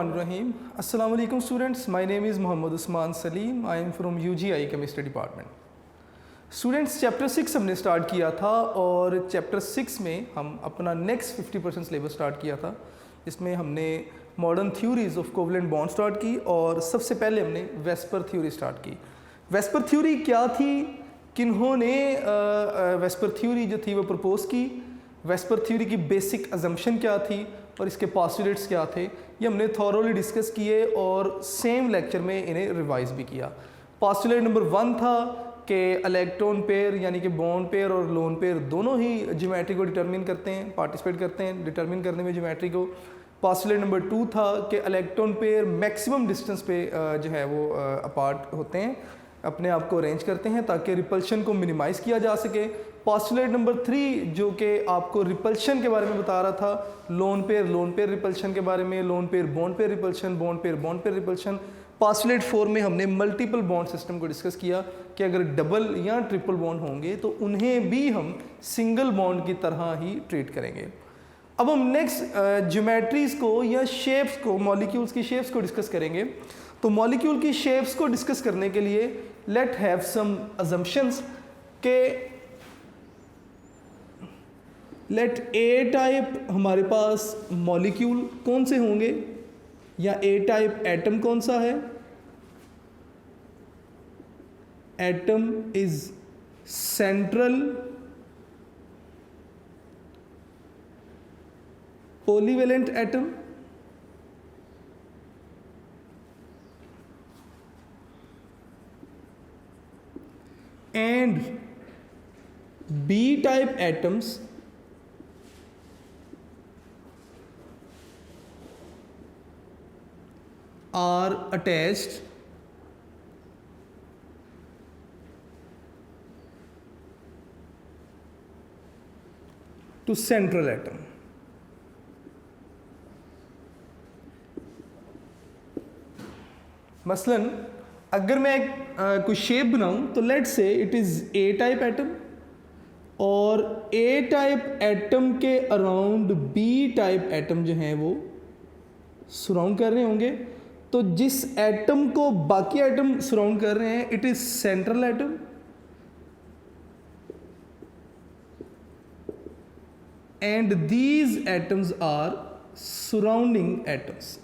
Bismillahirrahmanirrahim. Assalamu alaikum students. My name is Muhammad Usman Salim. I am from UGI Chemistry Department. Students chapter 6 हमने start किया था और chapter 6 में हम अपना नेक्स्ट 50% सिलेबस स्टार्ट किया था, जिसमें हमने modern theories of covalent bond start की और सबसे पहले हमने वेस्पर थ्योरी स्टार्ट की। वेस्पर थ्योरी क्या थी, किन्होंने वेस्पर थ्योरी जो थी वो प्रपोज की, वेस्पर थ्योरी की बेसिक अजम्पशन क्या थी और इसके पॉस्टुलेट्स क्या थे, ये हमने थॉरोली डिस्कस किए और सेम लेक्चर में इन्हें रिवाइज भी किया। पॉस्टुलेट नंबर 1 था कि इलेक्ट्रॉन पेयर यानी कि बॉन्ड पेयर और लोन पेयर दोनों ही ज्योमेट्री को डिटरमिन करते हैं, पार्टिसिपेट करते हैं डिटरमिन करने में ज्योमेट्री को। पॉस्टुलेट नंबर 2 था कि इलेक्ट्रॉन पेयर मैक्सिमम डिस्टेंस पे जो है वो अपार्ट होते हैं, अपने आप को अरेंज करते हैं ताकि रिपल्शन को मिनिमाइज़ किया जा सके। पॉस्टुलेट नंबर 3 जो कि आपको रिपल्शन के बारे में बता रहा था, लोन पेयर रिपल्शन के बारे में, lone pair bond pair repulsion. Postulate 4 में हमने मल्टीपल बॉन्ड सिस्टम को डिस्कस किया कि अगर डबल या ट्रिपल बॉन्ड होंगे तो उन्हें भी हम सिंगल बॉन्ड की तरह ही ट्रीट करेंगे। अब हम नेक्स्ट ज्योमेट्रीज को या शेप्स को, मॉलिक्यूल्स की शेप्स को डिस्कस करेंगे। तो मॉलिक्यूल की शेप्स को डिस्कस करने के लिए लेट हैव सम अजम्पशंस के लेट ए टाइप हमारे पास मॉलिक्यूल कौन से होंगे या ए टाइप एटम कौन सा है। Atom is central polyvalent atom and B type atoms are attached to central atom। मसलन अगर मैं कोई शेप बनाऊं तो लेट से it is a type atom और ए टाइप एटम के अराउंड बी टाइप एटम जो हैं वो सराउंड कर रहे होंगे। तो जिस एटम को बाकी एटम सराउंड कर रहे हैं it is central atom and these atoms are surrounding atoms.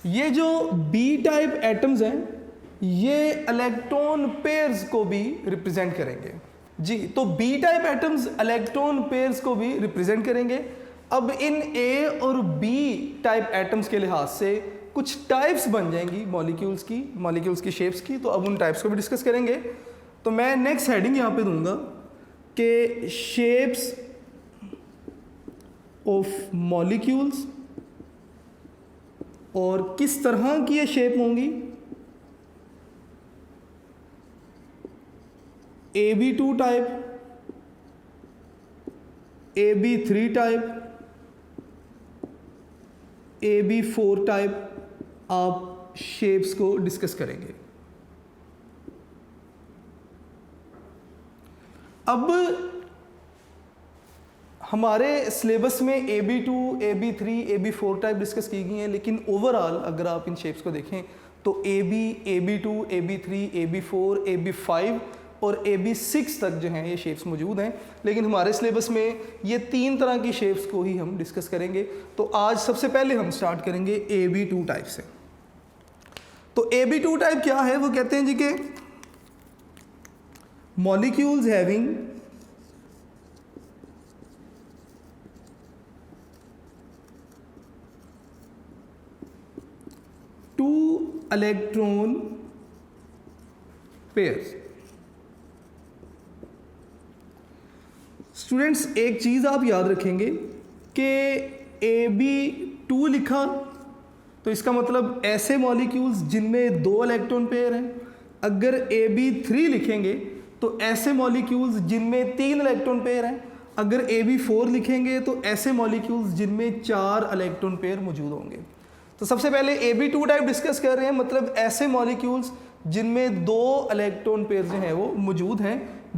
ये जो बी टाइप एटम्स हैं ये इलेक्ट्रॉन पेयर्स को भी रिप्रेजेंट करेंगे जी। तो B type atoms electron pairs को भी रिप्रेजेंट करेंगे। अब इन ए और बी टाइप एटम्स के लिहाज से कुछ टाइप्स बन जाएंगी मॉलिक्यूल्स की शेप्स की, तो अब उन टाइप्स को भी डिस्कस करेंगे। तो मैं नेक्स्ट हेडिंग यहाँ पे दूंगा कि शेप्स ऑफ मॉलिक्यूल्स और किस तरह की ये शेप होंगी। AB2 type, AB3 type, AB4 type आप शेप्स को डिस्कस करेंगे। अब हमारे सिलेबस में AB2, AB3, AB4 type discuss की गई हैं, लेकिन ओवरऑल अगर आप इन शेप्स को देखें तो AB, AB2, AB3, AB4, AB5 और AB6 तक जो हैं ये शेप्स मौजूद हैं। लेकिन हमारे सिलेबस में ये 3 तरह की शेप्स को ही हम डिस्कस करेंगे। तो आज सबसे पहले हम स्टार्ट करेंगे AB2 टाइप से। तो AB2 टाइप क्या है, वो कहते हैं जी कि molecules having two electron pairs. Students एक चीज़ आप याद रखेंगे कि AB2 लिखा तो इसका मतलब ऐसे मॉलिक्यूल्स जिनमें 2 इलेक्ट्रॉन पेयर हैं। अगर AB3 लिखेंगे तो ऐसे मॉलिक्यूल्स जिनमें 3 इलेक्ट्रॉन पेयर हैं। अगर AB4 लिखेंगे तो ऐसे मॉलिक्यूल्स जिनमें 4 इलेक्ट्रॉन पेयर मौजूद होंगे। तो सबसे पहले AB2 टाइप डिस्कस कर रहे हैं, मतलब ऐसे मॉलिक्यूल्स जिनमें 2 इलेक्ट्रॉन पेयर जो हैं वो मौजूद हैं।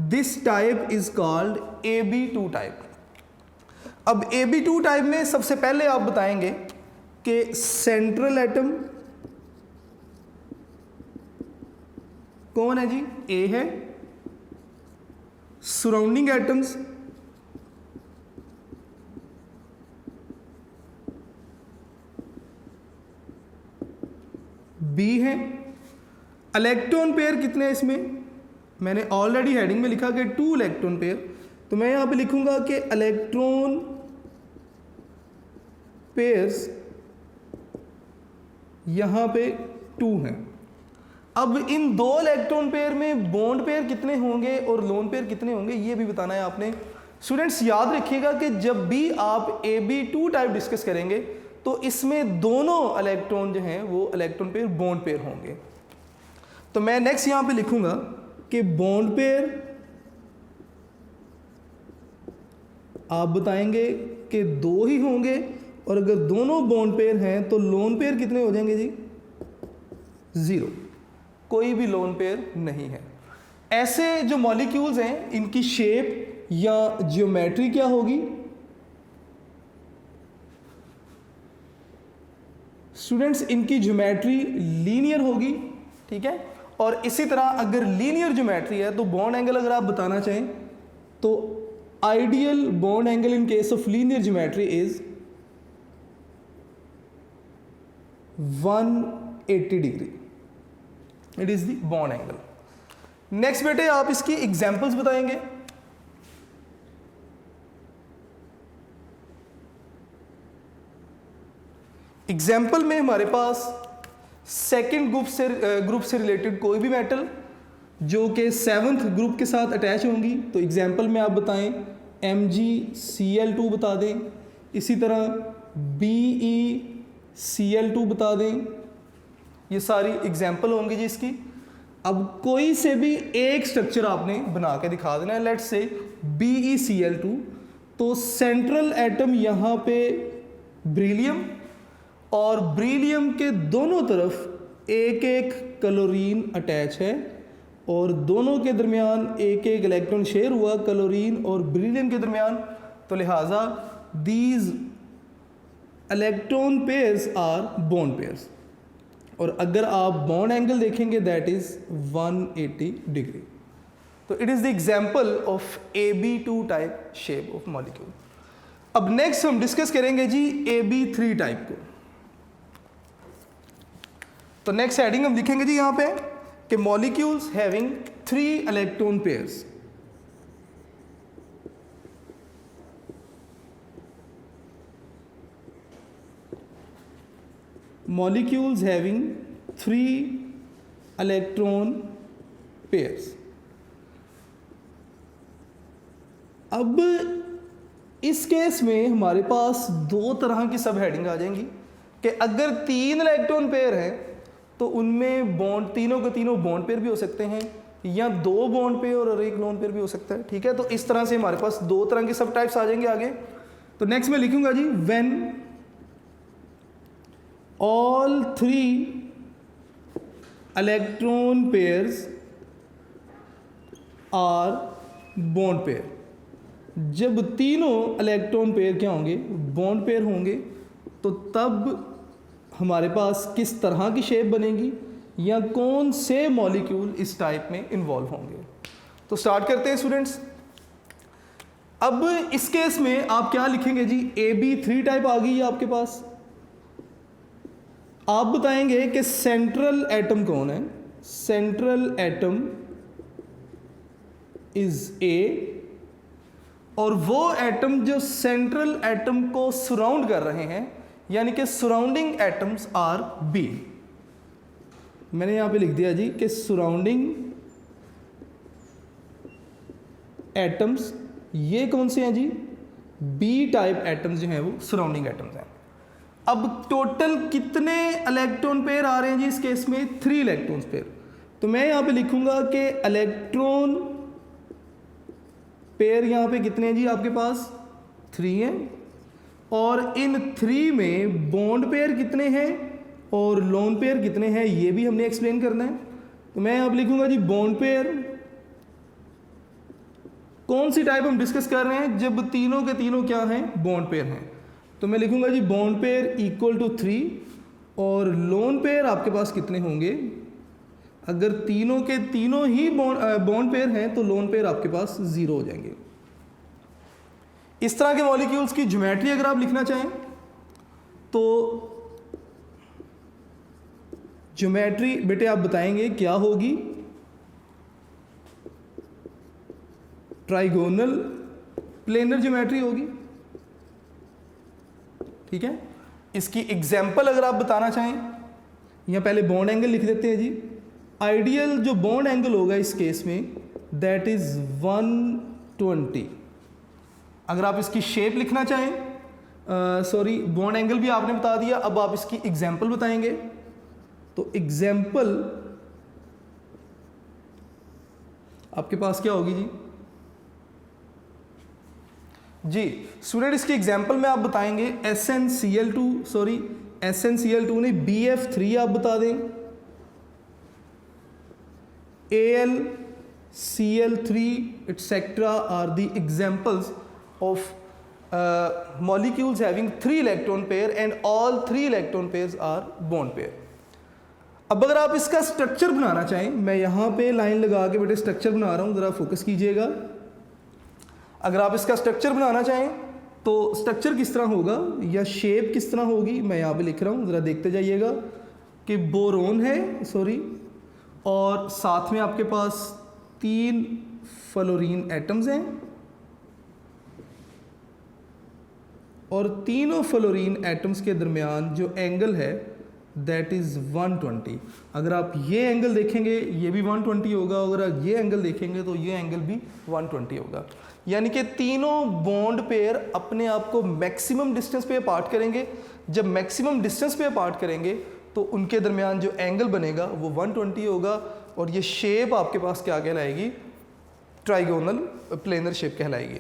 This type is called AB2 type. अब Ab2 टाइप में सबसे पहले आप बताएंगे कि सेंट्रल एटम कौन है जी? ए है। सराउंडिंग एटम्स बी है। इलेक्ट्रॉन पेयर कितने हैं इसमें? मैंने ऑलरेडी हेडिंग में लिखा कि 2 इलेक्ट्रॉन पेयर, तो मैं यहां पे लिखूंगा कि इलेक्ट्रॉन पेयर्स यहां पे 2 हैं। अब इन 2 इलेक्ट्रॉन पेयर में बॉन्ड पेयर कितने होंगे और लोन पेयर कितने होंगे, ये भी बताना है आपने। स्टूडेंट्स याद रखिएगा कि जब भी आप Ab2 टाइप डिस्कस करेंगे तो इसमें दोनों इलेक्ट्रॉन जो हैं वो इलेक्ट्रॉन पेयर बॉन्ड पेयर होंगे। तो मैं नेक्स्ट यहां पे लिखूंगा कि बॉन्ड पेयर आप बताएंगे कि 2 ही होंगे, और अगर दोनों बॉन्ड पेयर हैं तो लोन पेयर कितने हो जाएंगे जी? 0, कोई भी लोन पेयर नहीं है। ऐसे जो मॉलिक्यूल्स हैं इनकी शेप या ज्योमेट्री क्या होगी? स्टूडेंट्स इनकी ज्योमेट्री लीनियर होगी, ठीक है। और इसी तरह अगर लीनियर ज्योमेट्री है तो बॉन्ड एंगल अगर आप बताना चाहें तो ideal bond angle in case of linear geometry is 180 degree, it is the bond angle. Next बेटे आप इसकी एग्जांपल्स बताएंगे। एग्जाम्पल में हमारे पास सेकंड ग्रुप से रिलेटेड कोई भी मेटल जो कि 7th ग्रुप के साथ अटैच होंगी, तो एग्जाम्पल में आप बताएं MgCl2 बता दें, इसी तरह BeCl2 बता दें। ये सारी एग्जाम्पल होंगी जी इसकी। अब कोई से भी एक स्ट्रक्चर आपने बना के दिखा देना है, लेट्स से BeCl2, तो सेंट्रल एटम यहाँ पे ब्रिलियम और ब्रिलियम के दोनों तरफ एक एक क्लोरीन अटैच है और दोनों के दरमियान एक एक इलेक्ट्रॉन शेयर हुआ क्लोरीन और ब्रिलियम के दरमियान, तो लिहाजा these electron pairs are bond pairs. और अगर आप बॉन्ड एंगल देखेंगे दैट इज 180 डिग्री। तो it is the example of Ab2 type shape of molecule. अब नेक्स्ट हम डिस्कस करेंगे जी Ab3 टाइप को। तो नेक्स्ट हेडिंग हम लिखेंगे जी यहां पे कि molecules having 3 electron pairs. Molecules having 3 electron pairs. अब इस केस में हमारे पास 2 तरह की सब हेडिंग आ जाएंगी कि अगर 3 इलेक्ट्रॉन पेयर हैं तो उनमें बॉन्ड तीनों के तीनों बॉन्ड पेयर भी हो सकते हैं, या 2 बॉन्ड पेयर और 1 लोन पेयर भी हो सकता है, ठीक है। तो इस तरह से हमारे पास 2 तरह के सब टाइप्स आ जाएंगे आगे। तो नेक्स्ट मैं लिखूंगा जी when all 3 electron pairs are bond pair. जब तीनों इलेक्ट्रॉन पेयर क्या होंगे? बॉन्ड पेयर होंगे, तो तब हमारे पास किस तरह की शेप बनेगी या कौन से मॉलिक्यूल इस टाइप में इन्वॉल्व होंगे। तो स्टार्ट करते हैं स्टूडेंट्स। अब इस केस में आप क्या लिखेंगे जी? Ab3 टाइप आ गई है आपके पास। आप बताएंगे कि सेंट्रल एटम कौन है? सेंट्रल एटम इज A, और वो एटम जो सेंट्रल एटम को सराउंड कर रहे हैं यानी कि सराउंडिंग एटम्स आर B। मैंने यहां पे लिख दिया जी कि सराउंडिंग एटम्स ये कौन से हैं जी? B टाइप एटम्स जो हैं वो सराउंडिंग एटम्स हैं। अब टोटल कितने इलेक्ट्रॉन पेयर आ रहे हैं जी इस केस में? 3 इलेक्ट्रॉन पेयर। तो मैं यहां पे लिखूंगा कि इलेक्ट्रॉन पेयर यहां पे कितने हैं जी? आपके पास 3 हैं, और इन 3 में बॉन्ड पेयर कितने हैं और लोन पेयर कितने हैं ये भी हमने एक्सप्लेन करना है। तो मैं अब लिखूंगा जी बॉन्ड पेयर कौन सी टाइप हम डिस्कस कर रहे हैं? जब तीनों के तीनों क्या हैं? बॉन्ड पेयर हैं। तो मैं लिखूंगा जी बॉन्ड पेयर इक्वल टू 3 और लोन पेयर आपके पास कितने होंगे? अगर तीनों के तीनों ही बॉन्ड पेयर हैं तो लोन पेयर आपके पास 0 हो जाएंगे। इस तरह के मॉलिक्यूल्स की ज्योमेट्री अगर आप लिखना चाहें तो ज्योमेट्री बेटे आप बताएंगे क्या होगी? ट्राइगोनल प्लेनर ज्योमेट्री होगी। ठीक है, इसकी एग्जाम्पल अगर आप बताना चाहें, यहाँ पहले बॉन्ड एंगल लिख देते हैं जी। आइडियल जो बॉन्ड एंगल होगा इस केस में दैट इज 120। अगर आप इसकी शेप लिखना चाहें, सॉरी बॉन्ड एंगल भी आपने बता दिया, अब आप इसकी एग्जाम्पल बताएंगे। तो एग्जाम्पल आपके पास क्या होगी जी? स्टूडेंट इसकी एग्जाम्पल में आप बताएंगे SnCl2, सॉरी SnCl2 नहीं BF3 आप बता दें, AlCl3 etc. are the examples of molecules having 3 electron pair and all 3 electron pairs are bond pair. अब अगर आप इसका स्ट्रक्चर बनाना चाहें, मैं यहाँ पे लाइन लगा के बेटे स्ट्रक्चर बना रहा हूँ, ज़रा फोकस कीजिएगा। अगर आप इसका स्ट्रक्चर बनाना चाहें तो स्ट्रक्चर किस तरह होगा या शेप किस तरह होगी, मैं यहाँ पे लिख रहा हूँ, ज़रा देखते जाइएगा कि बोरोन है, सॉरी, और साथ में आपके पास 3 फ्लोरीन एटम्स हैं और तीनों फ्लोरीन एटम्स के दरमियान जो एंगल है दैट इज़ 120। अगर आप ये एंगल देखेंगे ये भी 120 होगा, अगर आप ये एंगल देखेंगे तो ये एंगल भी 120 होगा। यानी कि तीनों बॉन्ड पेयर अपने आप को मैक्सिमम डिस्टेंस पे अपार्ट करेंगे। जब मैक्सिमम डिस्टेंस पे अपार्ट करेंगे तो उनके दरमियान जो एंगल बनेगा वो 120 होगा और ये शेप आपके पास क्या कहलाएगी? ट्राइगोनल प्लेनर शेप कहलाएगी।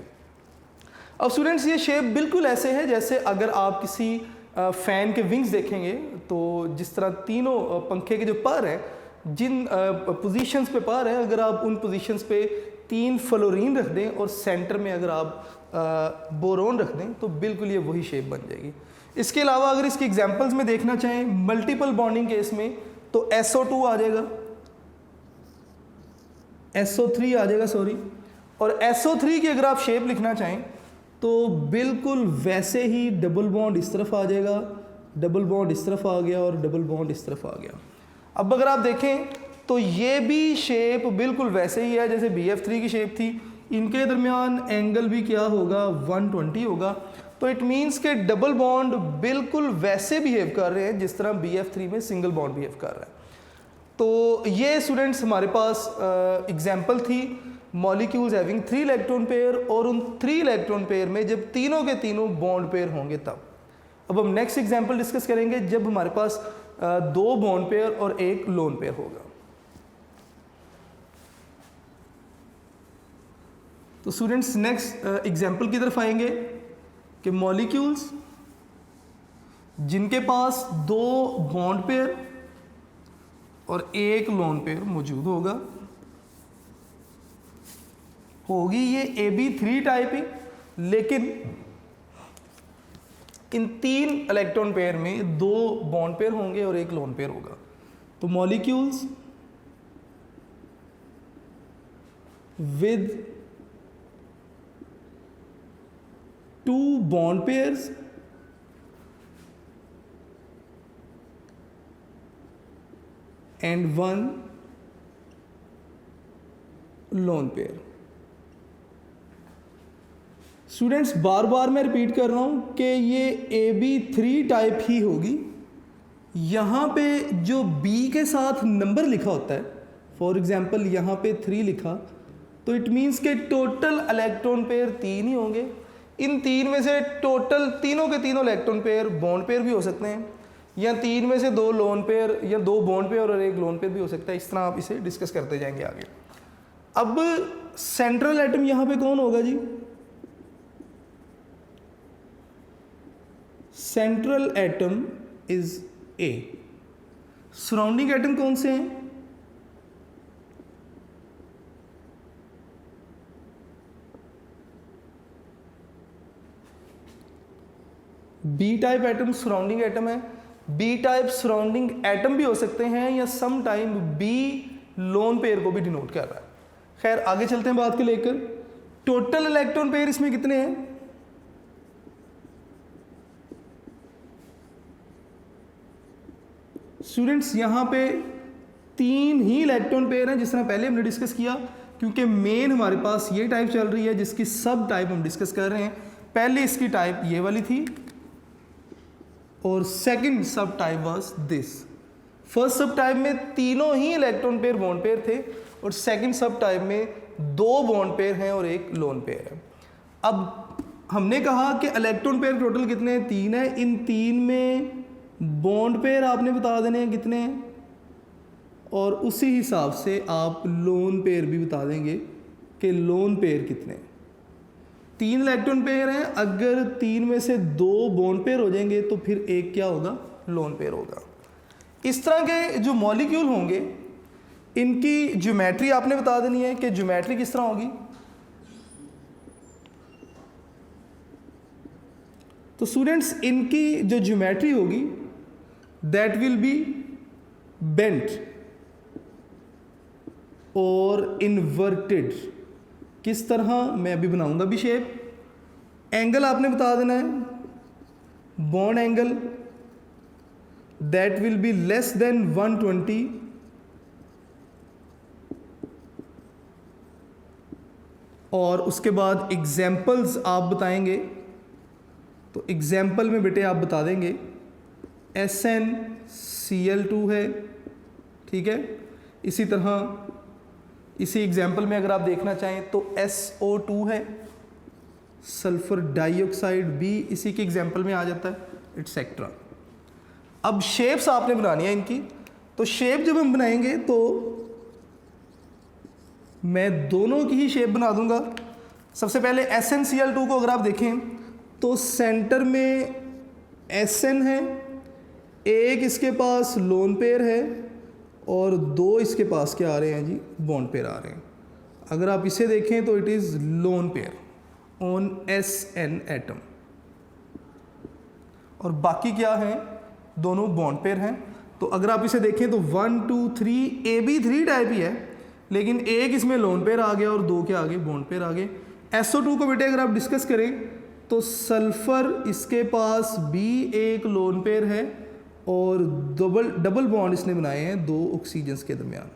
अब स्टूडेंट्स ये शेप बिल्कुल ऐसे है जैसे अगर आप किसी फ़ैन के विंग्स देखेंगे तो जिस तरह तीनों पंखे के जो पर हैं, जिन पोजीशंस पे पर है, अगर आप उन पोजीशंस पे 3 फ्लोरीन रख दें और सेंटर में अगर आप बोरोन रख दें तो बिल्कुल ये वही शेप बन जाएगी। इसके अलावा अगर इसके एग्जांपल्स में देखना चाहें मल्टीपल बॉन्डिंग केस में तो SO2 आ जाएगा, SO3 आ जाएगा, सॉरी, और SO3 की अगर आप शेप लिखना चाहें तो बिल्कुल वैसे ही डबल बॉन्ड इस तरफ आ जाएगा, डबल बॉन्ड इस तरफ आ गया और डबल बॉन्ड इस तरफ आ गया। अब अगर आप देखें तो ये भी शेप बिल्कुल वैसे ही है जैसे BF3 की शेप थी। इनके दरमियान एंगल भी क्या होगा? 120 होगा। तो इट मीन्स के डबल बॉन्ड बिल्कुल वैसे बिहेव कर रहे हैं जिस तरह BF3 में सिंगल बॉन्ड बिहेव कर रहा है। तो ये स्टूडेंट्स हमारे पास एग्जाम्पल थी मॉलिक्यूल्स हैविंग 3 इलेक्ट्रॉन पेयर, और उन 3 इलेक्ट्रॉन पेयर में जब तीनों के तीनों बॉन्ड पेयर होंगे तब। अब हम नेक्स्ट एग्जाम्पल डिस्कस करेंगे जब हमारे पास 2 बॉन्ड पेयर और 1 लोन पेयर होगा। तो स्टूडेंट्स नेक्स्ट एग्जाम्पल की तरफ आएंगे कि मॉलिक्यूल्स जिनके पास 2 बॉन्ड पेयर और 1 लोन पेयर मौजूद होगी ये AB3 टाइप ही, लेकिन इन 3 इलेक्ट्रॉन पेयर में 2 बॉन्ड पेयर होंगे और 1 लोन पेयर होगा। तो molecules with 2 bond pairs and 1 lone pair। Students बार बार मैं रिपीट कर रहा हूं कि ये AB3 टाइप ही होगी। यहाँ पे जो B के साथ नंबर लिखा होता है, फॉर एग्जांपल यहाँ पे 3 लिखा, तो इट मीन्स के टोटल इलेक्ट्रॉन पेयर 3 ही होंगे। इन 3 में से टोटल तीनों के तीनों इलेक्ट्रॉन पेयर बॉन्ड पेयर भी हो सकते हैं, या 3 में से 2 लोन पेयर या 2 बॉन्ड पेयर और 1 लोन पेयर भी हो सकता है। इस तरह आप इसे डिस्कस करते जाएंगे आगे। अब सेंट्रल एटम यहाँ पे कौन होगा जी? Central atom is A। Surrounding atom कौन से हैं? B type atom surrounding atom है, बी टाइप सराउंडिंग एटम भी हो सकते हैं या some time B lone pair को भी डिनोट कर रहा है। खैर आगे चलते हैं बात को लेकर। टोटल इलेक्ट्रॉन पेयर इसमें कितने हैं? स्टूडेंट्स यहां पे 3 ही इलेक्ट्रॉन पेयर हैं, जिस तरह पहले हमने डिस्कस किया, क्योंकि मेन हमारे पास ये टाइप चल रही है जिसकी सब टाइप हम डिस्कस कर रहे हैं। पहले इसकी टाइप ये वाली थी और सेकंड सब टाइप वाज दिस। फर्स्ट सब टाइप में तीनों ही इलेक्ट्रॉन पेयर बॉन्ड पेयर थे और सेकंड सब टाइप में 2 बॉन्ड पेयर हैं और 1 लोन पेयर है। अब हमने कहा कि इलेक्ट्रॉन पेयर टोटल कितने हैं? 3 है। इन 3 में बॉन्ड पेयर आपने बता देने हैं कितने हैं और उसी हिसाब से आप लोन पेयर भी बता देंगे कि लोन पेयर कितने हैं। 3 इलेक्ट्रॉन पेयर हैं, अगर 3 में से 2 बॉन्ड पेयर हो जाएंगे तो फिर 1 क्या होगा? लोन पेयर होगा। इस तरह के जो मॉलिक्यूल होंगे इनकी ज्योमेट्री आपने बता देनी है कि ज्योमेट्री किस तरह होगी। तो स्टूडेंट्स इनकी जो ज्योमेट्री होगी दैट विल बी बेंट और इन्वर्टेड। किस तरह? मैं अभी बनाऊंगा भी शेप। एंगल आपने बता देना है, bond angle that will be less than 120 और उसके बाद एग्जाम्पल्स आप बताएंगे। तो एग्जाम्पल में बेटे आप बता देंगे SnCl2 है, ठीक है। इसी तरह इसी एग्जाम्पल में अगर आप देखना चाहें तो SO2 है, सल्फर डाइऑक्साइड भी इसी के एग्जाम्पल में आ जाता है, एटसेट्रा। अब शेप्स आपने बनानी है इनकी। तो शेप जब हम बनाएंगे तो मैं दोनों की ही शेप बना दूंगा। सबसे पहले SnCl2 को अगर आप देखें तो सेंटर में Sn है, एक इसके पास लोन पेयर है और 2 इसके पास क्या आ रहे हैं जी? बॉन्ड पेयर आ रहे हैं। अगर आप इसे देखें तो it is lone pair on Sn atom और बाकी क्या है? दोनों बॉन्ड पेयर हैं। तो अगर आप इसे देखें तो 1 2 3 AB3 टाइप ही है, लेकिन एक इसमें लोन पेयर आ गया और 2 क्या आ गए? बॉन्ड पेयर आ गए। SO2 को बेटे अगर आप डिस्कस करें तो सल्फर इसके पास भी एक लोन पेयर है और डबल बॉन्ड इसने बनाए हैं 2 ऑक्सीजन्स के दरमियान।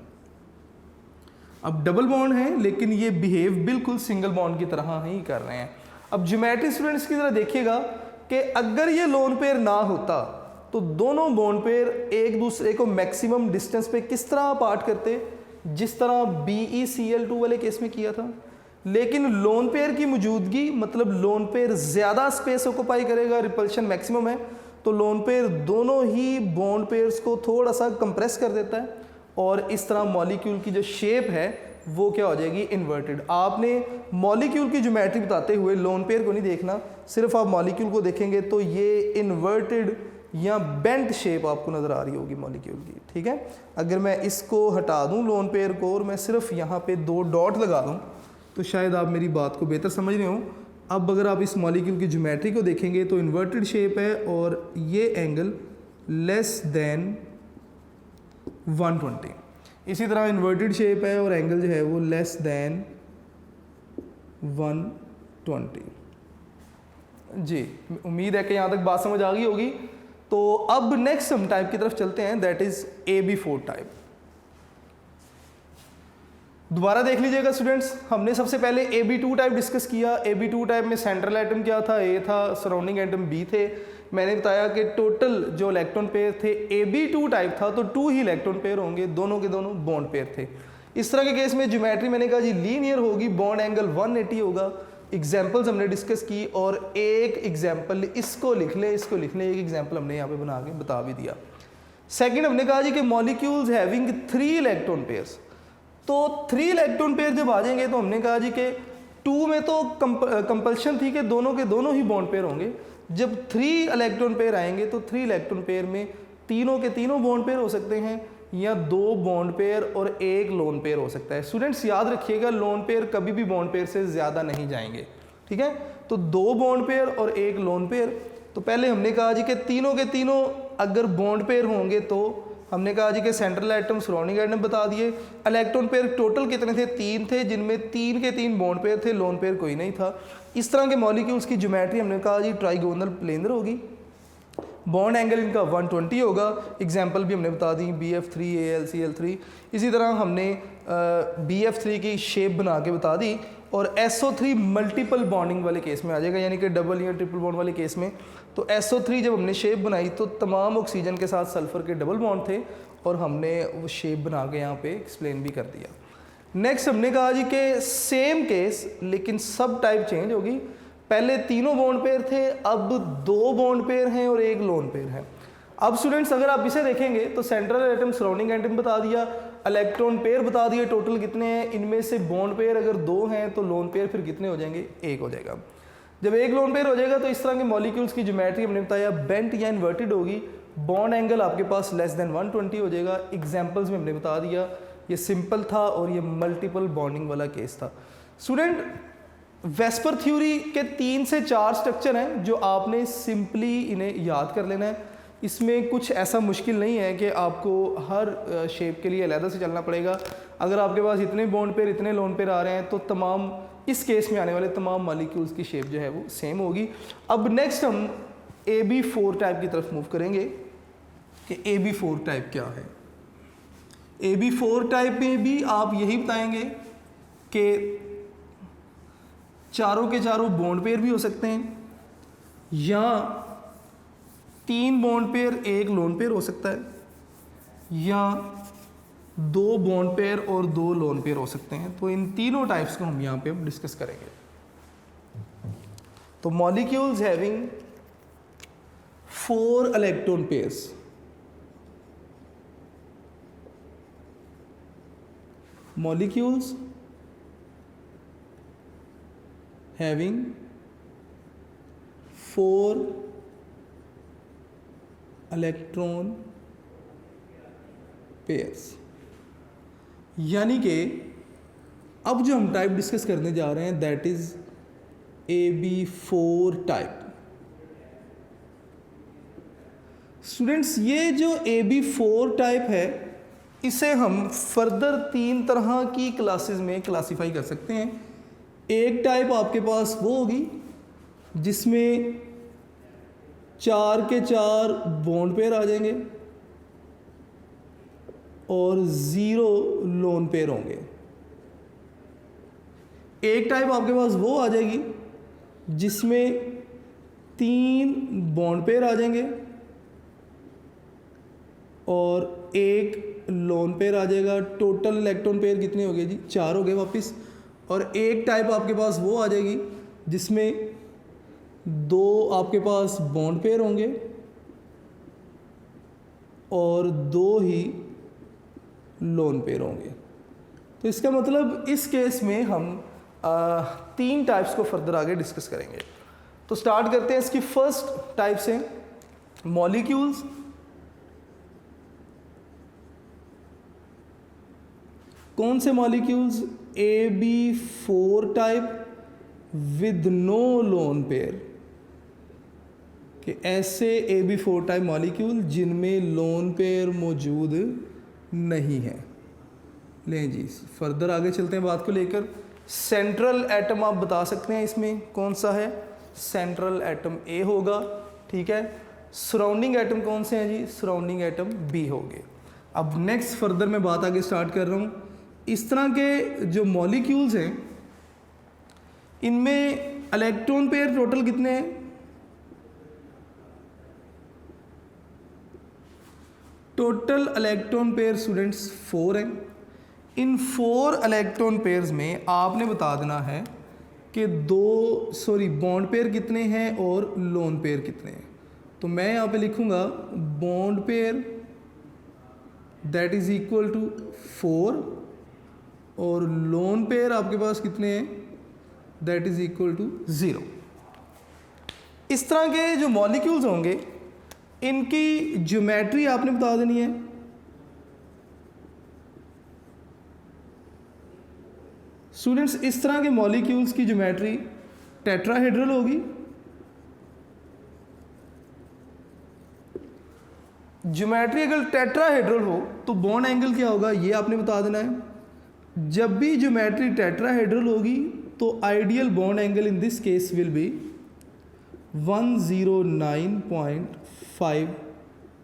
अब डबल बॉन्ड है लेकिन ये बिहेव बिल्कुल सिंगल बॉन्ड की तरह ही कर रहे हैं। अब ज्योमेट्री स्टूडेंट्स की तरह देखिएगा कि अगर ये लोन पेयर ना होता तो दोनों बॉन्ड पेयर एक दूसरे को मैक्सिमम डिस्टेंस पे किस तरह अपार्ट करते, जिस तरह BeCl2 वाले केस में किया था। लेकिन लोन पेयर की मौजूदगी मतलब लोन पेयर ज़्यादा स्पेस ऑक्युपाई करेगा, रिपल्शन मैक्सिमम है, तो लोन पेयर दोनों ही बॉन्ड पेयर्स को थोड़ा सा कंप्रेस कर देता है और इस तरह मॉलिक्यूल की जो शेप है वो क्या हो जाएगी? इन्वर्टेड। आपने मॉलिक्यूल की ज्योमेट्री बताते हुए लोन पेयर को नहीं देखना, सिर्फ आप मॉलिक्यूल को देखेंगे तो ये इन्वर्टेड या बेंट शेप आपको नज़र आ रही होगी मॉलिक्यूल की, ठीक है। अगर मैं इसको हटा दूं लोन पेयर को और मैं सिर्फ यहाँ पे 2 डॉट लगा दूं तो शायद आप मेरी बात को बेहतर समझ रहे हो। अब अगर आप इस मॉलिक्यूल की ज्योमेट्री को देखेंगे तो इन्वर्टेड शेप है और ये एंगल लेस देन 120। इसी तरह इन्वर्टेड शेप है और एंगल जो है वो लेस देन 120। जी, उम्मीद है कि यहाँ तक बात समझ आ गई होगी। तो अब नेक्स्ट हम टाइप की तरफ चलते हैं, दैट इज AB4 टाइप। दोबारा देख लीजिएगा स्टूडेंट्स, हमने सबसे पहले AB2 टाइप डिस्कस किया। AB2 टाइप में सेंट्रल एटम क्या था? A था, सराउंडिंग एटम B थे। मैंने बताया कि टोटल जो इलेक्ट्रॉन पेयर थे AB2 टाइप था तो 2 ही इलेक्ट्रॉन पेयर होंगे, दोनों के दोनों बॉन्ड पेयर थे। इस तरह के केस में ज्योमेट्री मैंने कहा जी लीनियर होगी, बॉन्ड एंगल 180 होगा। एग्जाम्पल्स हमने डिस्कस की और एक एग्जाम्पल इसको लिख लें, इसको लिख लें, एक एग्जाम्पल हमने यहाँ पे बना के बता भी दिया। सेकेंड हमने कहा जी कि मॉलिक्यूल्स हैविंग 3 इलेक्ट्रॉन पेयर्स। तो 3 इलेक्ट्रॉन पेयर जब आ जाएंगे तो हमने कहा जी कि 2 में तो कंपल्शन थी कि दोनों के दोनों ही बॉन्ड पेयर होंगे। जब 3 इलेक्ट्रॉन पेयर आएंगे तो 3 इलेक्ट्रॉन पेयर में तीनों के तीनों बॉन्ड पेयर हो सकते हैं या 2 बॉन्ड पेयर और 1 लोन पेयर हो सकता है। स्टूडेंट्स याद रखिएगा लोन पेयर कभी भी बॉन्ड पेयर से ज़्यादा नहीं जाएंगे, ठीक है। तो 2 बॉन्ड पेयर और 1 लोन पेयर। तो पहले हमने कहा जी कि तीनों के तीनों अगर बॉन्ड पेयर होंगे तो हमने कहा जी कि सेंट्रल एटम सराउंडिंग एटम बता दिए। इलेक्ट्रॉन पेयर टोटल कितने थे? 3 थे, जिनमें 3 के 3 बॉन्ड पेयर थे, लोन पेयर कोई नहीं था। इस तरह के मॉलिक्यूल्स की ज्योमेट्री हमने कहा जी ट्राइगोनल प्लेनर होगी। बॉन्ड एंगल इनका 120 होगा। एग्जाम्पल भी हमने बता दी, BF3 AlCl3। इसी तरह हमने BF3 की शेप बना के बता दी। और SO3 मल्टीपल बॉन्डिंग वाले केस में आ जाएगा, यानी कि डबल या ट्रिपल बॉन्ड वाले केस में। तो SO3 जब हमने शेप बनाई तो तमाम ऑक्सीजन के साथ सल्फ़र के डबल बॉन्ड थे और हमने वो शेप बना के यहाँ पे एक्सप्लेन भी कर दिया। नेक्स्ट हमने कहा जी कि सेम केस लेकिन सब टाइप चेंज होगी। पहले तीनों बॉन्ड पेयर थे, अब 2 बॉन्ड पेयर हैं और 1 लोन पेयर है। अब स्टूडेंट्स अगर आप इसे देखेंगे तो सेंट्रल एटम सराउंडिंग एटम बता दिया, इलेक्ट्रॉन पेयर बता दिए टोटल कितने हैं, इनमें से बॉन्ड पेयर अगर 2 हैं तो लोन पेयर फिर कितने हो जाएंगे? 1 हो जाएगा। जब 1 लोन पेयर हो जाएगा तो इस तरह के मॉलिक्यूल्स की ज्योमेट्री हमने बताया बेंट या इन्वर्टेड होगी। बॉन्ड एंगल आपके पास लेस देन 120 हो जाएगा। एग्जाम्पल्स में हमने बता दिया, ये सिंपल था और ये मल्टीपल बॉन्डिंग वाला केस था। स्टूडेंट वेस्पर थ्योरी के 3 से 4 स्ट्रक्चर हैं जो आपने सिंपली इन्हें याद कर लेना है। इसमें कुछ ऐसा मुश्किल नहीं है कि आपको हर शेप के लिए अलग से चलना पड़ेगा। अगर आपके पास इतने बॉन्ड पेयर इतने लोन पेयर आ रहे हैं तो तमाम इस केस में आने वाले तमाम मॉलिक्यूल्स की शेप जो है वो सेम होगी। अब नेक्स्ट हम AB4 टाइप की तरफ मूव करेंगे कि AB4 टाइप क्या है। AB4 टाइप में भी आप यही बताएंगे कि चारों के चारों बॉन्ड पेयर भी हो सकते हैं या 3 बॉन्ड पेयर 1 लोन पेयर हो सकता है या 2 बॉन्ड पेयर और 2 लोन पेयर हो सकते हैं। तो इन तीनों टाइप्स को हम यहाँ पे अब डिस्कस करेंगे। तो molecules having 4 electron pairs, molecules having 4 electron pairs, यानी कि अब जो हम टाइप डिस्कस करने जा रहे हैं that is AB4 type. Students ये जो AB4 टाइप है इसे हम फर्दर 3 तरह की क्लासेस में क्लासीफाई कर सकते हैं। एक टाइप आपके पास वो होगी जिसमें 4 के 4 बॉन्ड पेयर आ जाएंगे और 0 लोन पेयर होंगे। एक टाइप आपके पास वो आ जाएगी जिसमें 3 बॉन्ड पेयर आ जाएंगे और 1 लोन पेयर आ जाएगा। टोटल इलेक्ट्रॉन पेयर कितने हो गए जी? 4 हो गए वापस। और एक टाइप आपके पास वो आ जाएगी जिसमें 2 आपके पास बॉन्ड पेयर होंगे और 2 ही लोन पेयर होंगे। तो इसका मतलब इस केस में हम 3 टाइप्स को फर्दर आगे डिस्कस करेंगे। तो स्टार्ट करते हैं इसकी फर्स्ट टाइप से, मॉलिक्यूल्स कौन से molecules? AB4 type with no lone pair, कि ऐसे AB4 टाइप मॉलिक्यूल जिनमें लोन पेयर मौजूद नहीं है। लें जी फर्दर आगे चलते हैं बात को लेकर। सेंट्रल एटम आप बता सकते हैं इसमें कौन सा है? सेंट्रल एटम A होगा, ठीक है। सराउंडिंग एटम कौन से हैं जी? सराउंडिंग एटम B होंगे। अब नेक्स्ट फर्दर मैं बात आगे स्टार्ट कर रहा हूँ। इस तरह के जो मॉलिक्यूल्स हैं इनमें इलेक्ट्रॉन पेयर टोटल कितने हैं? टोटल इलेक्ट्रॉन पेयर स्टूडेंट्स 4 हैं। इन 4 इलेक्ट्रॉन पेयर्स में आपने बता देना है कि बॉन्ड पेयर कितने हैं और लोन पेयर कितने हैं। तो मैं यहाँ पे लिखूँगा bond pair that is equal to 4 और लोन पेयर आपके पास कितने हैं? That is equal to 0। इस तरह के जो मॉलिक्यूल्स होंगे इनकी ज्योमेट्री आपने बता देनी है। स्टूडेंट्स इस तरह के मॉलिक्यूल्स की ज्योमेट्री टेट्राहेड्रल होगी ज्योमेट्री अगर टेट्राहेड्रल हो तो बॉन्ड एंगल क्या होगा, ये आपने बता देना है। जब भी ज्योमेट्री टेट्राहेड्रल होगी तो ideal bond angle in this case will be 109.5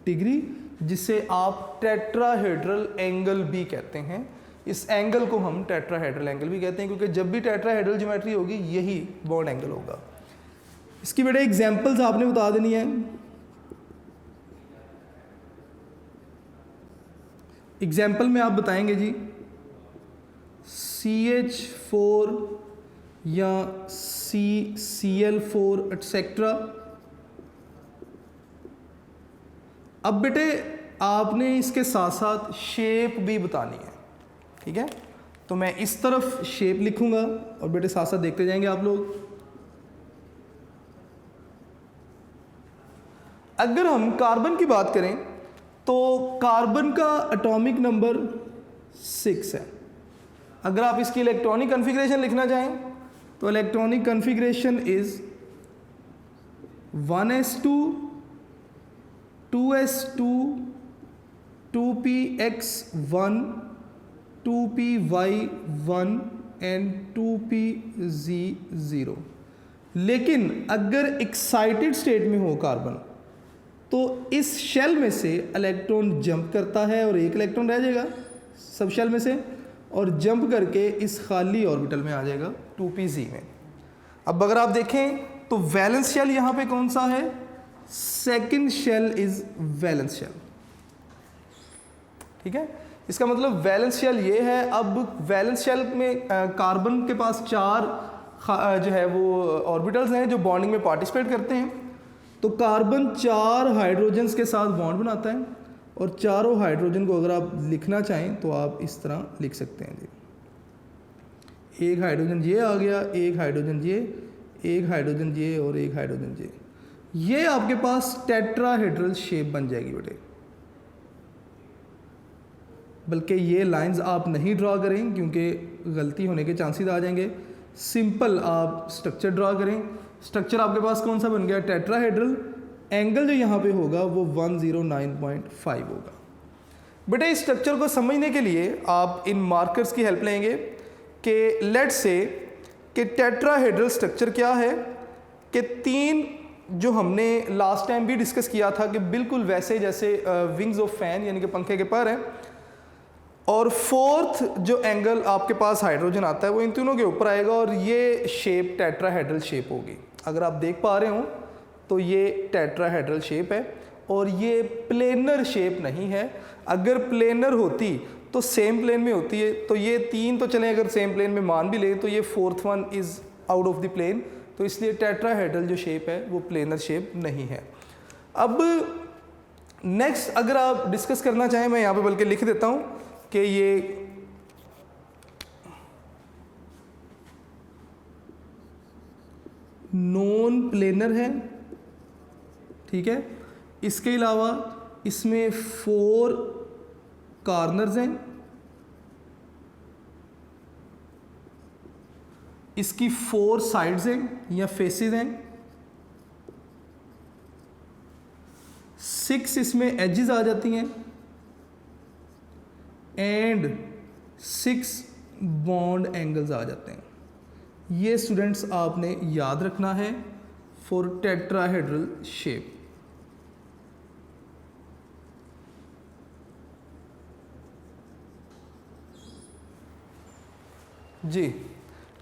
degree, जिसे आप टेट्राहेड्रल एंगल भी कहते हैं। इस एंगल को हम टेट्राहेड्रल एंगल भी कहते हैं, क्योंकि जब भी टेट्राहेड्रल ज्योमेट्री होगी यही बॉन्ड एंगल होगा। इसकी बेटे एग्जांपल्स आपने बता देनी है। एग्जाम्पल में आप बताएंगे जी CH4 या CCl4 एटसेट्रा। अब बेटे आपने इसके साथ साथ शेप भी बतानी है, ठीक है। तो मैं इस तरफ शेप लिखूंगा और बेटे साथ साथ देखते जाएंगे आप लोग। अगर हम कार्बन की बात करें तो कार्बन का एटॉमिक नंबर 6 है। अगर आप इसकी इलेक्ट्रॉनिक कॉन्फ़िगरेशन लिखना चाहें तो electronic configuration is 1s2 2s2 2px1 2py1 and 2pz0। लेकिन अगर एक्साइटेड स्टेट में हो कार्बन तो इस शेल में से इलेक्ट्रॉन जंप करता है और एक इलेक्ट्रॉन रह जाएगा सब शेल में से, और जंप करके इस खाली ऑर्बिटल में आ जाएगा 2pz में। अब अगर आप देखें तो वैलेंस शेल यहाँ पे कौन सा है, second shell is valence shell, ठीक है। इसका मतलब वैलेंस शेल ये है। अब वैलेंस शेल में कार्बन के पास 4 जो है वो ऑर्बिटल्स हैं जो बॉन्डिंग में पार्टिसिपेट करते हैं। तो कार्बन 4 हाइड्रोजन्स के साथ बॉन्ड बनाता है, और चारों हाइड्रोजन को अगर आप लिखना चाहें तो आप इस तरह लिख सकते हैं जी। एक हाइड्रोजन ये आ गया, एक हाइड्रोजन ये, एक हाइड्रोजन ये और एक हाइड्रोजन ये। ये आपके पास टेट्राहेड्रल शेप बन जाएगी बेटे। बल्कि ये लाइंस आप नहीं ड्रा करें क्योंकि गलती होने के चांसेस आ जाएंगे। सिंपल आप स्ट्रक्चर ड्रा करें। स्ट्रक्चर आपके पास कौन सा बन गया, टेट्राहेड्रल। एंगल जो यहाँ पे होगा वो 109.5 होगा। बेटा इस स्ट्रक्चर को समझने के लिए आप इन मार्कर्स की हेल्प लेंगे कि लेट्स से कि टेट्राहेड्रल स्ट्रक्चर क्या है, कि 3 जो हमने लास्ट टाइम भी डिस्कस किया था कि बिल्कुल वैसे जैसे विंग्स ऑफ फैन यानी कि पंखे के पर हैं, और 4th जो एंगल आपके पास हाइड्रोजन आता है वो इन तीनों के ऊपर आएगा और ये शेप टेट्राहेड्रल शेप होगी। अगर आप देख पा रहे हो तो ये टेट्राहेड्रल शेप है और ये प्लेनर शेप नहीं है। अगर प्लेनर होती तो सेम प्लेन में होती है, तो ये 3 तो चलें अगर सेम प्लेन में मान भी ले, तो ये 4th one is out of the plane, तो इसलिए टेट्राहेड्रल जो शेप है वो प्लेनर शेप नहीं है। अब नेक्स्ट अगर आप डिस्कस करना चाहें, मैं यहाँ पे बल्कि लिख देता हूँ कि ये नॉन प्लेनर है, ठीक है। इसके अलावा इसमें 4 कॉर्नर्स हैं, इसकी 4 साइड्स हैं या फेसेस हैं, 6 इसमें एजेस आ जाती हैं एंड 6 बॉन्ड एंगल्स आ जाते हैं। ये स्टूडेंट्स आपने याद रखना है फॉर टेट्राहेड्रल शेप। जी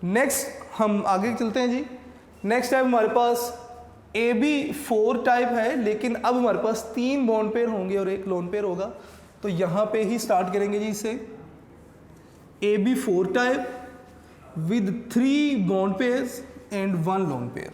नेक्स्ट हम आगे चलते हैं जी। नेक्स्ट टाइप हमारे पास AB4 टाइप है, लेकिन अब हमारे पास 3 बॉन्ड पेयर होंगे और 1 लोन पेयर होगा। तो यहाँ पे ही स्टार्ट करेंगे जी इसे। AB4 type with 3 bond pairs and 1 lone pair।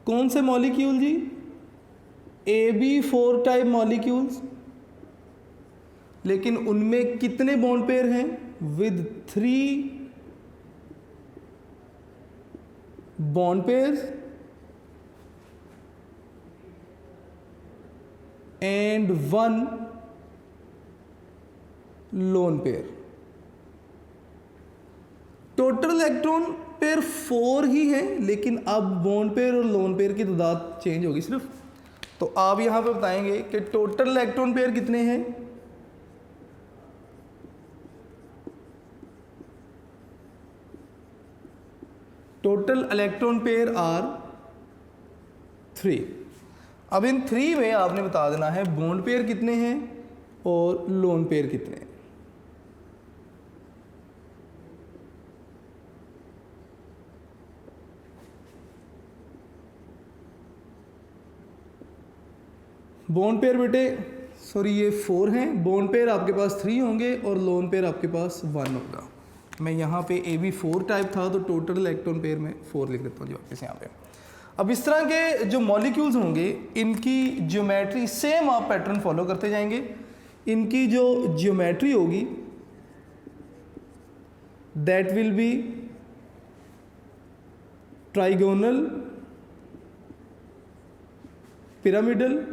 कौन से मॉलिक्यूल जी? AB4 टाइप मॉलिक्यूल्स, लेकिन उनमें कितने बॉन्ड पेयर हैं? With 3 bond pairs and 1 lone pair. Total electron pair 4 ही है, लेकिन अब बॉन्ड पेयर और लोन पेयर की तादाद चेंज होगी सिर्फ। तो आप यहां पे बताएंगे कि टोटल इलेक्ट्रॉन पेयर कितने हैं। Total electron pair are 3। अब इन 3 में आपने बता देना है बॉन्ड पेयर कितने हैं और लोन पेयर कितने हैं। बॉन्ड पेयर बेटे सॉरी ये 4 हैं, बॉन्ड पेयर आपके पास 3 होंगे और लोन पेयर आपके पास 1 होगा। मैं यहाँ पे AB4 टाइप था तो टोटल इलेक्ट्रॉन पेयर में 4 लिख देता हूँ जी वापस यहाँ पे। अब इस तरह के जो मॉलिक्यूल्स होंगे इनकी ज्योमेट्री सेम आप पैटर्न फॉलो करते जाएंगे। इनकी जो ज्योमेट्री होगी that will be trigonal, pyramidal,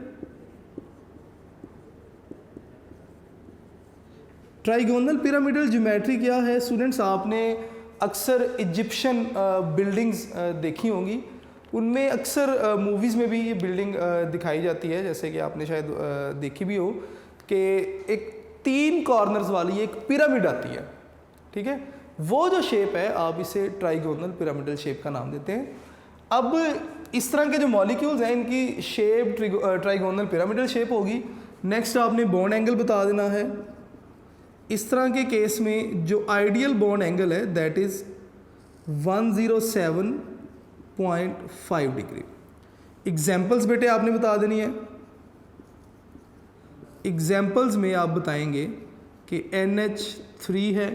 trigonal pyramidal geometry क्या है स्टूडेंट्स, आपने अक्सर इजिप्शियन बिल्डिंग्स देखी होंगी, उनमें अक्सर मूवीज़ में भी ये बिल्डिंग दिखाई जाती है, जैसे कि आपने शायद देखी भी हो कि एक 3 कॉर्नर्स वाली एक पिरामिड आती है, ठीक है। वो जो शेप है आप इसे ट्राइगोनल पिरामिडल शेप का नाम देते हैं। अब इस तरह के जो मॉलिक्यूल्स हैं इनकी शेप ट्राइगोनल पिरामिडल शेप होगी। नेक्स्ट आपने बॉन्ड एंगल बता देना है। इस तरह के केस में जो आइडियल बॉन्ड एंगल है दैट इज़ 107.5 डिग्री। एग्जाम्पल्स बेटे आपने बता देनी है। एग्जाम्पल्स में आप बताएंगे कि NH3 है,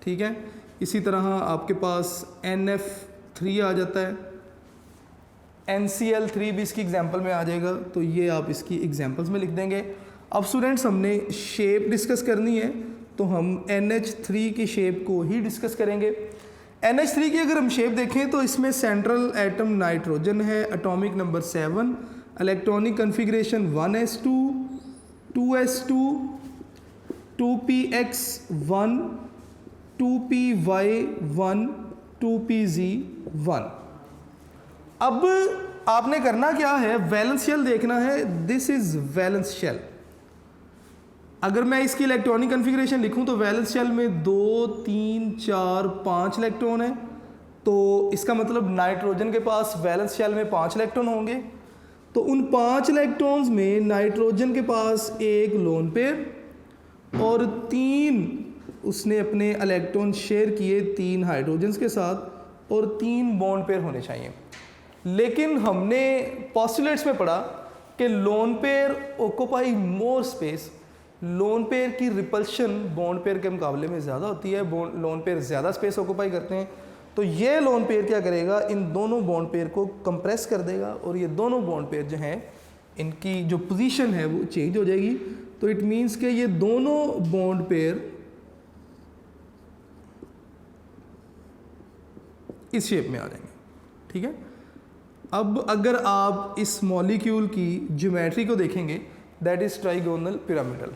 ठीक है। इसी तरह आपके पास NF3 आ जाता है, NCl3 भी इसकी एग्जाम्पल में आ जाएगा, तो ये आप इसकी एग्जाम्पल्स में लिख देंगे। अब स्टूडेंट्स हमने शेप डिस्कस करनी है तो हम NH3 की शेप को ही डिस्कस करेंगे। NH3 की अगर हम शेप देखें तो इसमें सेंट्रल एटम नाइट्रोजन है, atomic number 7, electronic configuration 1s2, 2s2, 2px1, 2py1, 2pz1। अब आपने करना क्या है, वैलेंस शेल देखना है। This is valence shell. अगर मैं इसकी इलेक्ट्रॉनिक कन्फिग्रेशन लिखूं तो वैलेंस शेल में 2, 3, 4, 5 इलेक्ट्रॉन है, तो इसका मतलब नाइट्रोजन के पास वैलेंस शेल में 5 इलेक्ट्रॉन होंगे। तो उन 5 इलेक्ट्रॉन्स में नाइट्रोजन के पास 1 लोन पेयर और 3 उसने अपने इलेक्ट्रॉन शेयर किए 3 हाइड्रोजन्स के साथ और 3 बॉन्ड पेयर होने चाहिए। लेकिन हमने पॉस्टुलेट्स में पढ़ा कि lone pair occupy more space, lone pair की रिपल्शन बॉन्ड पेयर के मुकाबले में ज़्यादा होती है, लोन पेयर ज़्यादा स्पेस ऑक्यूपाई करते हैं। तो ये लोन पेयर क्या करेगा, इन दोनों बॉन्ड पेयर को कंप्रेस कर देगा और ये दोनों बॉन्ड पेयर जो हैं इनकी जो पोजीशन है वो चेंज हो जाएगी। तो इट मीन्स कि ये दोनों बॉन्ड पेयर इस शेप में आ जाएंगे, ठीक है। अब अगर आप इस मॉलिक्यूल की ज्योमेट्री को देखेंगे दैट इज ट्राइगोनल पिरामिडल।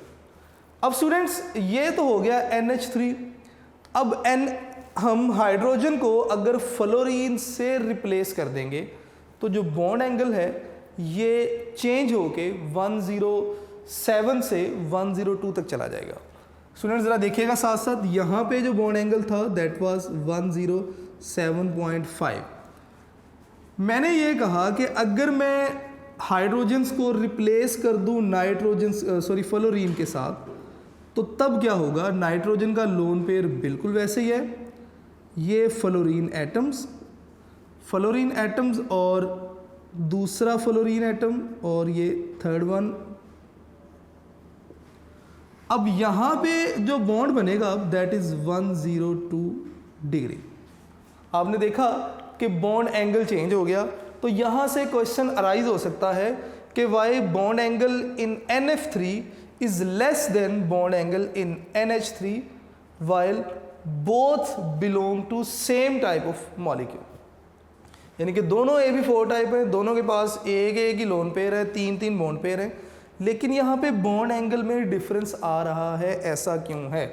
अब स्टूडेंट्स ये तो हो गया NH3। अब हम हाइड्रोजन को अगर फ्लोरीन से रिप्लेस कर देंगे तो जो बॉन्ड एंगल है ये चेंज होके 107 से 102 तक चला जाएगा। स्टूडेंट्स ज़रा देखिएगा साथ साथ, यहाँ पे जो बॉन्ड एंगल था दैट वाज 107.5। मैंने ये कहा कि अगर मैं हाइड्रोजन्स को रिप्लेस कर दूं फ्लोरीन के साथ तो तब क्या होगा, नाइट्रोजन का लोन पेयर बिल्कुल वैसे ही है, ये फ्लोरीन एटम्स और दूसरा फ्लोरीन एटम और ये थर्ड वन। अब यहाँ पे जो बॉन्ड बनेगा दैट इज 102 डिग्री। आपने देखा कि बॉन्ड एंगल चेंज हो गया, तो यहाँ से क्वेश्चन अराइज हो सकता है कि why bond angle in NF3 is less than bond angle in NH3 while both belong to same type of molecule. यानी कि दोनों AB4 टाइप है, दोनों के पास एक ही लोन पेयर है, 3 बॉन्ड पेयर है, लेकिन यहाँ पे बॉन्ड एंगल में डिफरेंस आ रहा है, ऐसा क्यों है?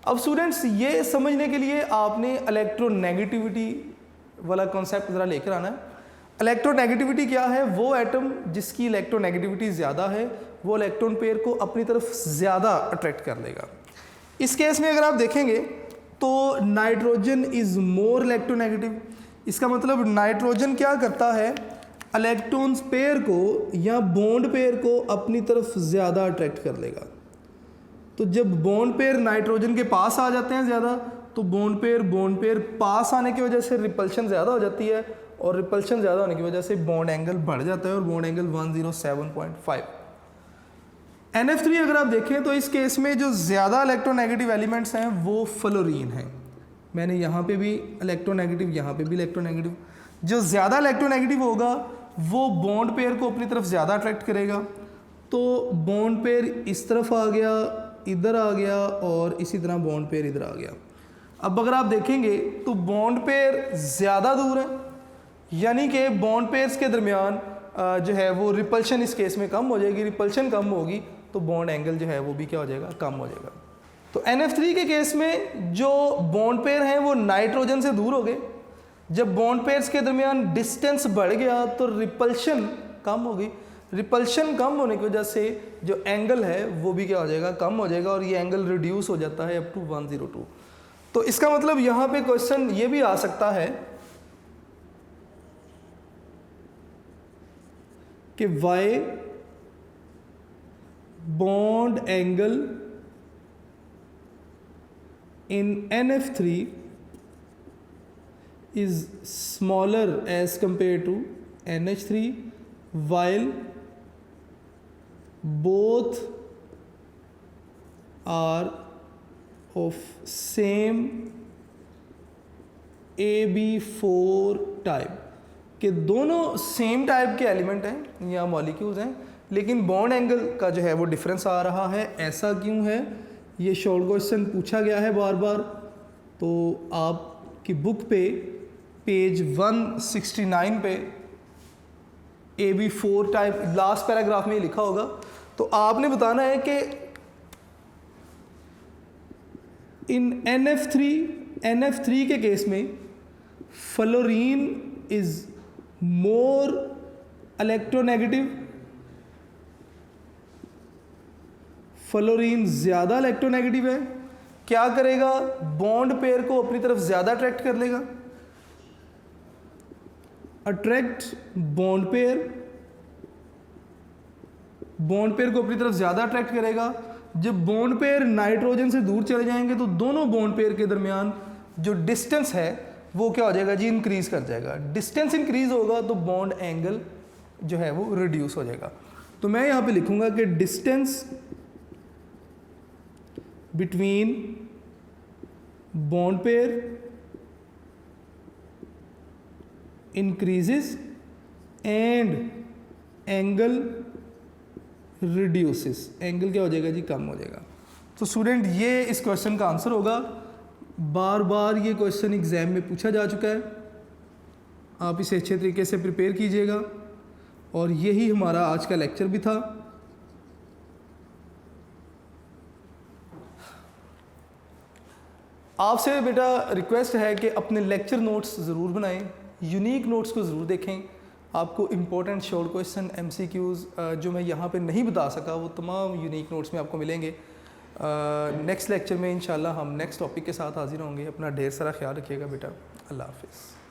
अब स्टूडेंट्स ये समझने के लिए आपने इलेक्ट्रोनेगेटिविटी वाला कॉन्सेप्ट ज़रा लेकर आना है। इलेक्ट्रोनेगेटिविटी क्या है? वो एटम जिसकी इलेक्ट्रोनेगेटिविटी ज़्यादा है वो इलेक्ट्रॉन पेयर को अपनी तरफ ज़्यादा अट्रैक्ट कर लेगा। इस केस में अगर आप देखेंगे तो नाइट्रोजन इज़ मोर इलेक्ट्रोनेगेटिव। इसका मतलब नाइट्रोजन क्या करता है, इलेक्ट्रॉन्स पेयर को या बॉन्ड पेयर को अपनी तरफ ज़्यादा अट्रैक्ट कर लेगा। तो जब बॉन्ड पेयर नाइट्रोजन के पास आ जाते हैं ज़्यादा, तो बॉन्ड पेयर पास आने की वजह से रिपल्शन ज़्यादा हो जाती है, और रिपल्शन ज़्यादा होने की वजह से बॉन्ड एंगल बढ़ जाता है, और बॉन्ड एंगल 107.5। NF3 अगर आप देखें तो इस केस में जो ज़्यादा इलेक्ट्रोनेगेटिव एलिमेंट्स हैं वो फ्लोरीन हैं। मैंने यहाँ पे भी इलेक्ट्रोनेगेटिव, यहाँ पे भी इलेक्ट्रोनेगेटिव। जो ज़्यादा इलेक्ट्रोनेगेटिव होगा वो बॉन्ड पेयर को अपनी तरफ ज़्यादा अट्रैक्ट करेगा। तो बॉन्ड पेयर इस तरफ आ गया, इधर आ गया, और इसी तरह बॉन्ड पेयर इधर आ गया। अब अगर आप देखेंगे तो बॉन्ड पेयर ज़्यादा दूर है, यानी कि बॉन्ड पेयर्स के दरमियान जो है वो रिपल्शन इस केस में कम हो जाएगी। रिपल्शन कम होगी तो बॉन्ड एंगल जो है वो भी क्या हो जाएगा, कम हो जाएगा। तो NF3 के केस में जो बॉन्ड पेयर हैं वो नाइट्रोजन से दूर हो गए। जब बॉन्ड पेयर्स के दरमियान डिस्टेंस बढ़ गया तो रिपल्शन कम हो गई। रिपल्शन कम होने की वजह से जो एंगल है वो भी क्या हो जाएगा, कम हो जाएगा, और ये एंगल रिड्यूस हो जाता है अप टू 102। तो इसका मतलब यहाँ पे क्वेश्चन ये भी आ सकता है कि why bond angle in NF3 is smaller as compared to NH3 while both are of same AB4 type, कि दोनों सेम टाइप के एलिमेंट हैं या मॉलिक्यूल्स हैं, लेकिन बॉन्ड एंगल का जो है वो डिफरेंस आ रहा है। ऐसा क्यों है? ये शॉर्ट क्वेश्चन पूछा गया है बार बार। तो आपकी बुक पे पेज 169 पे AB4 टाइप लास्ट पैराग्राफ में ही लिखा होगा। तो आपने बताना है कि इन NF3 के केस में fluorine is more electronegative, fluorine ज़्यादा इलेक्ट्रोनेगेटिव है। क्या करेगा? बॉन्ड पेयर को अपनी तरफ ज़्यादा अट्रैक्ट कर लेगा। अट्रैक्ट बॉन्ड पेयर को अपनी तरफ ज़्यादा अट्रैक्ट करेगा। जब बॉन्ड पेयर नाइट्रोजन से दूर चले जाएंगे तो दोनों बॉन्ड पेयर के दरमियान जो डिस्टेंस है वो क्या हो जाएगा जी, इंक्रीज़ कर जाएगा। डिस्टेंस इंक्रीज़ होगा तो बॉन्ड एंगल जो है वो रिड्यूस हो जाएगा। तो मैं यहाँ पे लिखूँगा कि distance between bond pair increases and angle reduces। Angle क्या हो जाएगा जी, कम हो जाएगा। तो स्टूडेंट ये इस क्वेश्चन का आंसर होगा। बार बार ये क्वेश्चन एग्जाम में पूछा जा चुका है, आप इसे अच्छे तरीके से प्रिपेयर कीजिएगा। और यही हमारा आज का लेक्चर भी था। आपसे बेटा रिक्वेस्ट है कि अपने लेक्चर नोट्स ज़रूर बनाएं, यूनिक नोट्स को ज़रूर देखें। आपको इम्पोर्टेंट शॉर्ट क्वेश्चन MCQs जो मैं यहाँ पे नहीं बता सका वो तमाम यूनिक नोट्स में आपको मिलेंगे। नेक्स्ट लेक्चर में इंशाल्लाह हम नेक्स्ट टॉपिक के साथ हाजिर होंगे। अपना ढेर सारा ख्याल रखिएगा बेटा। अल्लाह हाफिज़।